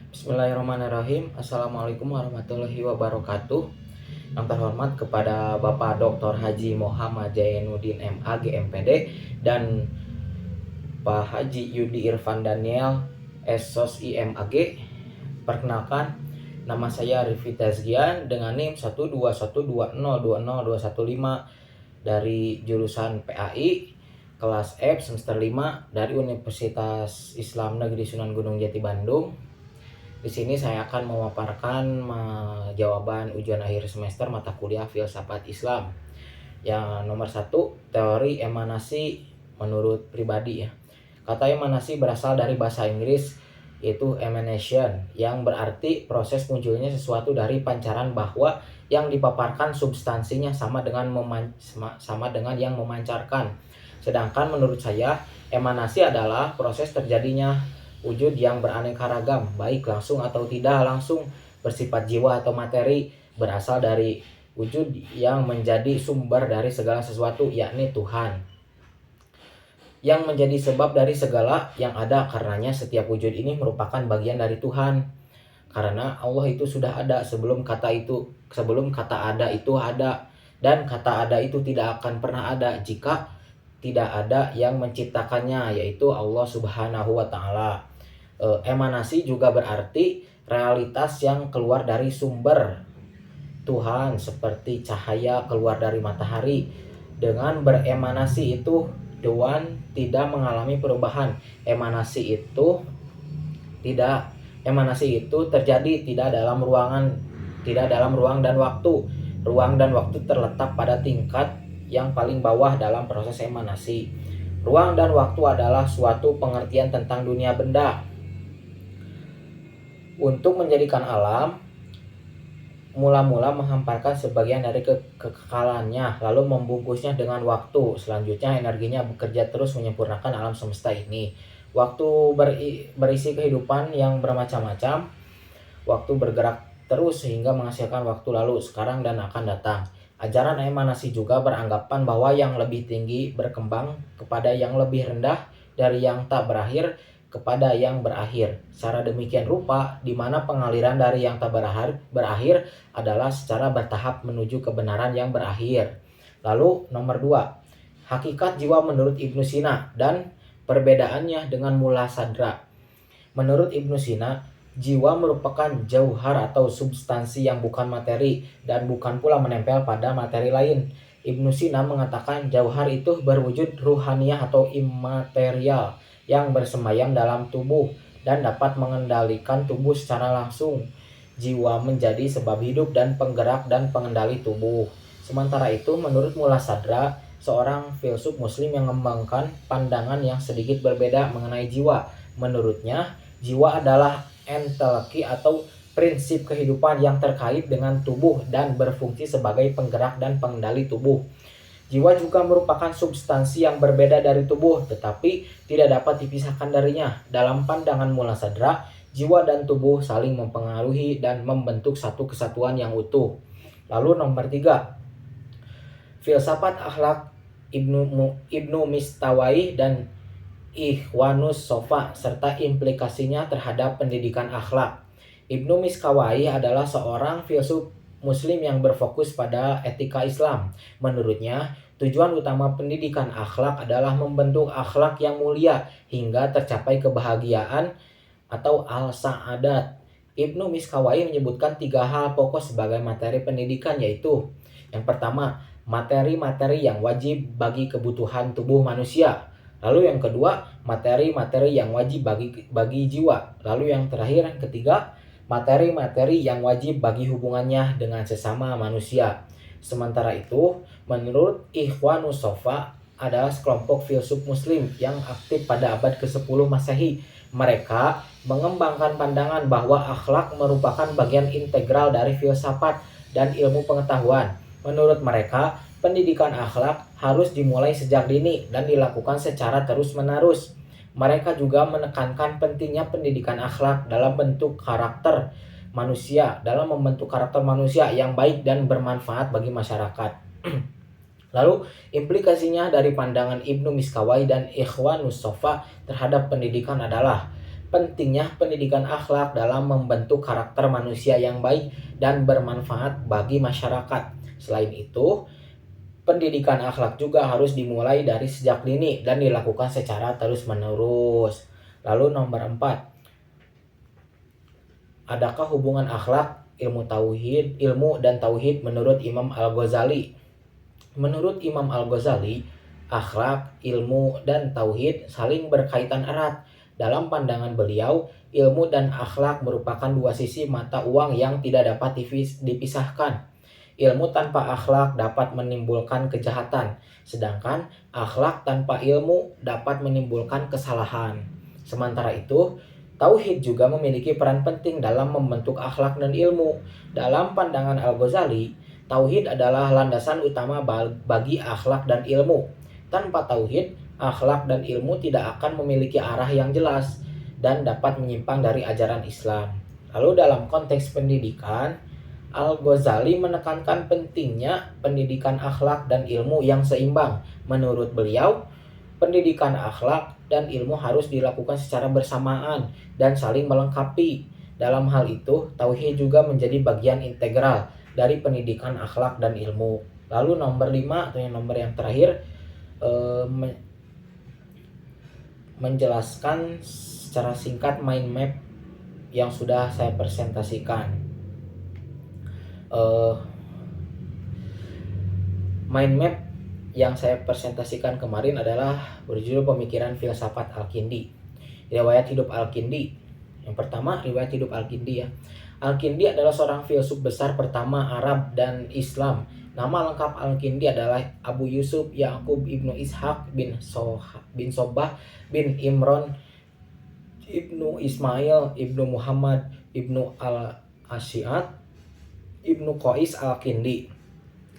Bismillahirrahmanirrahim. Assalamualaikum warahmatullahi wabarakatuh. Yang terhormat kepada Bapak Dr. Haji Muhammad Zainuddin MA GMPD dan Pak Haji Yudi Irfan Daniel SOS IMAG. Perkenalkan, nama saya Rify Tazkian dengan NIM 12120202115 dari jurusan PAI kelas F semester 5 dari Universitas Islam Negeri Sunan Gunung Jati Bandung. Di sini saya akan memaparkan jawaban ujian akhir semester mata kuliah Filsafat Islam. Yang nomor 1, teori emanasi menurut pribadi ya. Kata emanasi berasal dari bahasa Inggris yaitu emanation, yang berarti proses munculnya sesuatu dari pancaran bahwa yang dipaparkan substansinya sama dengan yang memancarkan. Sedangkan menurut saya, emanasi adalah proses terjadinya wujud yang beraneka ragam, baik langsung atau tidak langsung, bersifat jiwa atau materi, berasal dari wujud yang menjadi sumber dari segala sesuatu, yakni Tuhan, yang menjadi sebab dari segala yang ada. Karenanya setiap wujud ini merupakan bagian dari Tuhan, karena Allah itu sudah ada sebelum kata ada itu ada, dan kata ada itu tidak akan pernah ada jika tidak ada yang menciptakannya, yaitu Allah Subhanahu wa Ta'ala. Emanasi juga berarti realitas yang keluar dari sumber Tuhan, seperti cahaya keluar dari matahari. Dengan beremanasi itu, the one tidak mengalami perubahan. Emanasi itu terjadi tidak dalam ruang dan waktu. Ruang dan waktu terletak pada tingkat yang paling bawah dalam proses emanasi. Ruang dan waktu adalah suatu pengertian tentang dunia benda. Untuk menjadikan alam, mula-mula menghamparkan sebagian dari kekekalannya, lalu membungkusnya dengan waktu. Selanjutnya energinya bekerja terus menyempurnakan alam semesta ini. Waktu berisi kehidupan yang bermacam-macam. Waktu bergerak terus sehingga menghasilkan waktu lalu, sekarang, dan akan datang. Ajaran emanasi juga beranggapan bahwa yang lebih tinggi berkembang kepada yang lebih rendah, dari yang tak berakhir kepada yang berakhir. Secara demikian rupa, di mana pengaliran dari yang tak berakhir adalah secara bertahap menuju kebenaran yang berakhir. Lalu nomor 2, hakikat jiwa menurut Ibnu Sina dan perbedaannya dengan mula sadra. Menurut Ibnu Sina, jiwa merupakan jauhar atau substansi yang bukan materi dan bukan pula menempel pada materi lain. Ibnu Sina mengatakan jauhar itu berwujud ruhaniyah atau imaterial yang bersemayam dalam tubuh dan dapat mengendalikan tubuh secara langsung. Jiwa menjadi sebab hidup dan penggerak dan pengendali tubuh. Sementara itu, menurut Mullah Sadra, seorang filsuf muslim yang mengembangkan pandangan yang sedikit berbeda mengenai jiwa. Menurutnya, jiwa adalah enteleki atau prinsip kehidupan yang terkait dengan tubuh dan berfungsi sebagai penggerak dan pengendali tubuh. Jiwa juga merupakan substansi yang berbeda dari tubuh, tetapi tidak dapat dipisahkan darinya. Dalam pandangan Mullah Sadra, jiwa dan tubuh saling mempengaruhi dan membentuk satu kesatuan yang utuh. Lalu nomor 3, filsafat akhlak Ibnu Mistawai dan Ikhwanus Sofa serta implikasinya terhadap pendidikan akhlak. Ibnu Miskawai adalah seorang filsuf muslim yang berfokus pada etika Islam. Menurutnya, tujuan utama pendidikan akhlak adalah membentuk akhlak yang mulia hingga tercapai kebahagiaan atau al-sa'adat. Ibnu Miskawai menyebutkan 3 hal pokok sebagai materi pendidikan, yaitu yang pertama, materi-materi yang wajib bagi kebutuhan tubuh manusia. Lalu yang kedua, materi-materi yang wajib bagi jiwa. Lalu yang terakhir, yang ketiga, materi-materi yang wajib bagi hubungannya dengan sesama manusia. Sementara itu, menurut Ikhwanus Sofa adalah sekelompok filsuf muslim yang aktif pada abad ke-10 Masehi. Mereka mengembangkan pandangan bahwa akhlak merupakan bagian integral dari filsafat dan ilmu pengetahuan. Menurut mereka, pendidikan akhlak harus dimulai sejak dini dan dilakukan secara terus-menerus. Mereka juga menekankan pentingnya pendidikan akhlak dalam membentuk karakter manusia yang baik dan bermanfaat bagi masyarakat. Lalu, implikasinya dari pandangan Ibnu Miskawai dan Ikhwanus Sofa terhadap pendidikan adalah pentingnya pendidikan akhlak dalam membentuk karakter manusia yang baik dan bermanfaat bagi masyarakat. Selain itu, pendidikan akhlak juga harus dimulai dari sejak dini dan dilakukan secara terus-menerus. Lalu nomor 4, adakah hubungan akhlak, ilmu dan tauhid menurut Imam Al-Ghazali? Menurut Imam Al-Ghazali, akhlak, ilmu, dan tauhid saling berkaitan erat. Dalam pandangan beliau, ilmu dan akhlak merupakan dua sisi mata uang yang tidak dapat dipisahkan. Ilmu tanpa akhlak dapat menimbulkan kejahatan, sedangkan akhlak tanpa ilmu dapat menimbulkan kesalahan. Sementara itu, tauhid juga memiliki peran penting dalam membentuk akhlak dan ilmu. Dalam pandangan Al-Ghazali, tauhid adalah landasan utama bagi akhlak dan ilmu. Tanpa tauhid, akhlak dan ilmu tidak akan memiliki arah yang jelas dan dapat menyimpang dari ajaran Islam. Lalu dalam konteks pendidikan, Al-Ghazali menekankan pentingnya pendidikan akhlak dan ilmu yang seimbang. Menurut beliau, pendidikan akhlak dan ilmu harus dilakukan secara bersamaan dan saling melengkapi. Dalam hal itu, tauhid juga menjadi bagian integral dari pendidikan akhlak dan ilmu. Lalu nomor 5 atau nomor yang terakhir, menjelaskan secara singkat mind map yang sudah saya presentasikan. Mind map yang saya presentasikan kemarin adalah berjudul Pemikiran Filsafat Al-Kindi. Riwayat hidup Al-Kindi. Yang pertama, riwayat hidup Al-Kindi ya. Al-Kindi adalah seorang filsuf besar pertama Arab dan Islam. Nama lengkap Al-Kindi adalah Abu Yusuf Ya'qub ibnu Ishaq bin Sobah bin Imron ibnu Ismail ibnu Muhammad ibnu Al-Asyiat ibnu Qais Al-Kindi.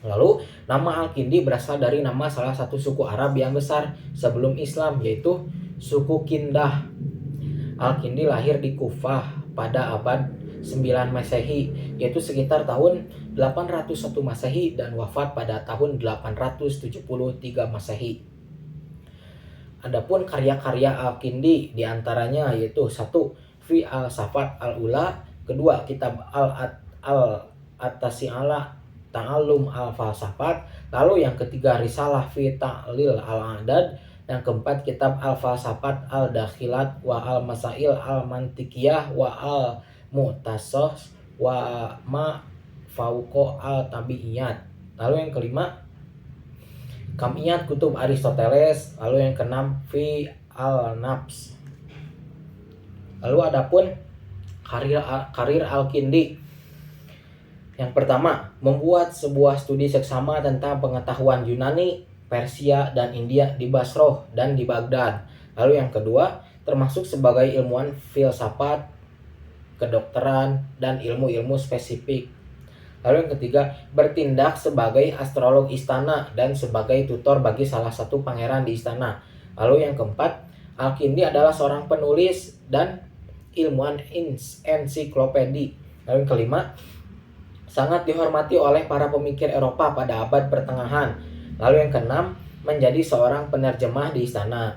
Lalu, nama Al-Kindi berasal dari nama salah satu suku Arab yang besar sebelum Islam, yaitu suku Kindah. Al-Kindi lahir di Kufah pada abad 9 Masehi, yaitu sekitar tahun 801 Masehi, dan wafat pada tahun 873 Masehi. Adapun karya-karya Al-Kindi diantaranya yaitu 1. Fi al-Safat al-Ula, kedua kitab At-Tasi'ala Ta'allum al-Falsafat, lalu yang ketiga Risalah fi Ta'lil al-Adad, yang keempat kitab Al-Falsafat al-Dakhilat wa al-Masail al-Mantikiyah wa al-Mu'tasos wa ma fauqo al-Tabi'iyat. Lalu yang kelima Kamiyat Kutub Aristoteles, lalu yang keenam Fi al-Nafs. Lalu adapun karir Al-Kindi. Yang pertama, membuat sebuah studi seksama tentang pengetahuan Yunani, Persia, dan India di Basroh dan di Baghdad. Lalu yang kedua, termasuk sebagai ilmuwan filsafat, kedokteran, dan ilmu-ilmu spesifik. Lalu yang ketiga, bertindak sebagai astrolog istana dan sebagai tutor bagi salah satu pangeran di istana. Lalu yang keempat, Al-Kindi adalah seorang penulis dan ilmuwan ensiklopedi. Lalu yang kelima, sangat dihormati oleh para pemikir Eropa pada abad pertengahan. Lalu yang keenam, menjadi seorang penerjemah di istana.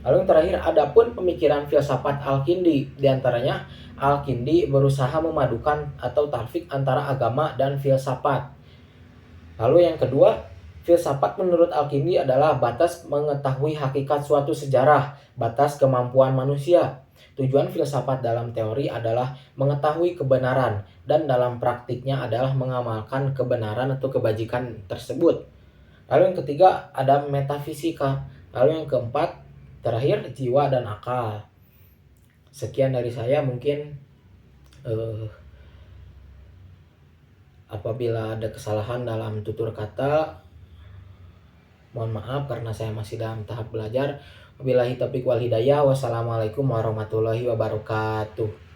Lalu yang terakhir, adapun pemikiran filsafat Al-Kindi, diantaranya Al-Kindi berusaha memadukan atau talfik antara agama dan filsafat. Lalu yang kedua, filsafat menurut Al-Kindi adalah batas mengetahui hakikat suatu sejarah, batas kemampuan manusia. Tujuan filsafat dalam teori adalah mengetahui kebenaran, dan dalam praktiknya adalah mengamalkan kebenaran atau kebajikan tersebut. Lalu yang ketiga, ada metafisika. Lalu yang keempat, terakhir, jiwa dan akal. Sekian dari saya. Mungkin apabila ada kesalahan dalam tutur kata, mohon maaf karena saya masih dalam tahap belajar. Wabillahi taufiq wal hidayah. Wassalamualaikum warahmatullahi wabarakatuh.